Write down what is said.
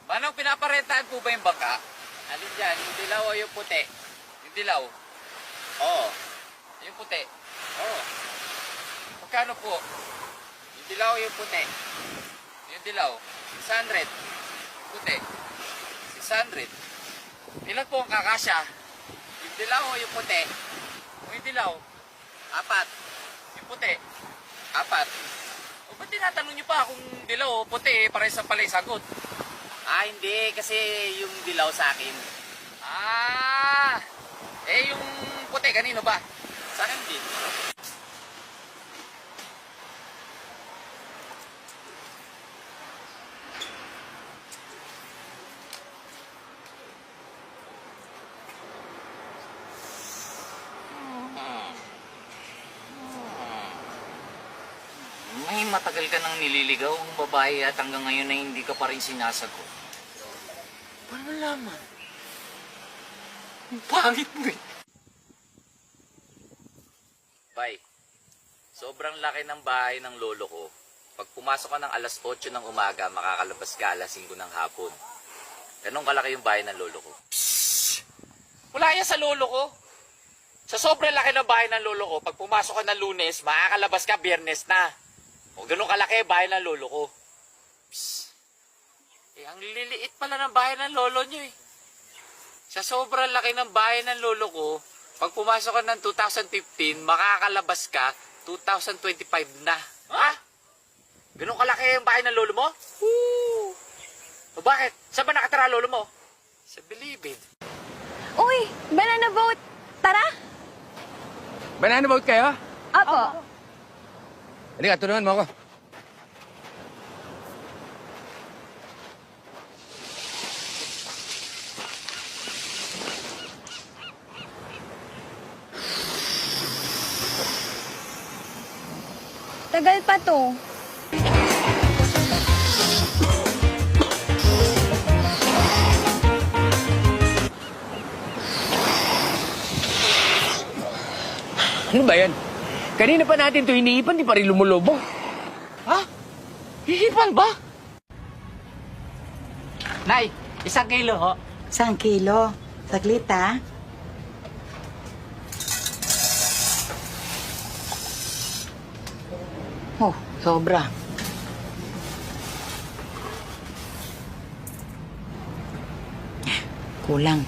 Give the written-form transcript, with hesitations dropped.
Manong, pinaparentahan po ba yung bangka? Alin dyan? Yung dilaw o yung puti? Yung dilaw? Oo. Yung puti? Oo. Magkano po? Yung dilaw o yung puti? Yung dilaw? 600. Yung puti? 600. Ilan po ang kakasya? Yung dilaw o yung puti? Yung dilaw? 4. Yung puti? 4. O ba't tinatanong nyo pa kung dilaw o puti? Parehas sa pala yung sagot. Hindi. Kasi yung dilaw sa akin. Yung puti, kanino ba? Sa akin din. May matagal ka nang nililigaw ang babae at hanggang ngayon ay hindi ka pa rin sinasagot. Paano malaman? Ang pangit mo eh. Bay, sobrang laki ng bahay ng lolo ko. Pag pumasok ka ng alas 8 ng umaga, makakalabas ka alas 5 ng hapon. Ganun kalaki yung bahay ng lolo ko. Psst! Wala yan sa lolo ko. Sa sobrang laki ng bahay ng lolo ko, pag pumasok ka ng Lunes, makakalabas ka Biyernes na. O ganun kalaki yung bahay ng lolo ko. Psst! Ang liliit pala ng bahay ng lolo nyo eh. Sa sobrang laki ng bahay ng lolo ko, pag pumasok ka ng 2015, makakalabas ka 2025 na. Ha? Ganun kalaki yung bahay ng lolo mo? Woo! O bakit? Saan ba nakatira lolo mo? Sa Bilibid. Uy, banana boat. Tara. Banana boat kayo? Apo. Halika, tulungan mo ako. Tagal pa to. Ano ba yan? Kanina pa natin ito hinihipan, di pa rin lumulubog. Ha? Hihipan ba? Nay, 1 kilo ho. 1 kilo. Saglit, ha? Oh, sobra. Kulang.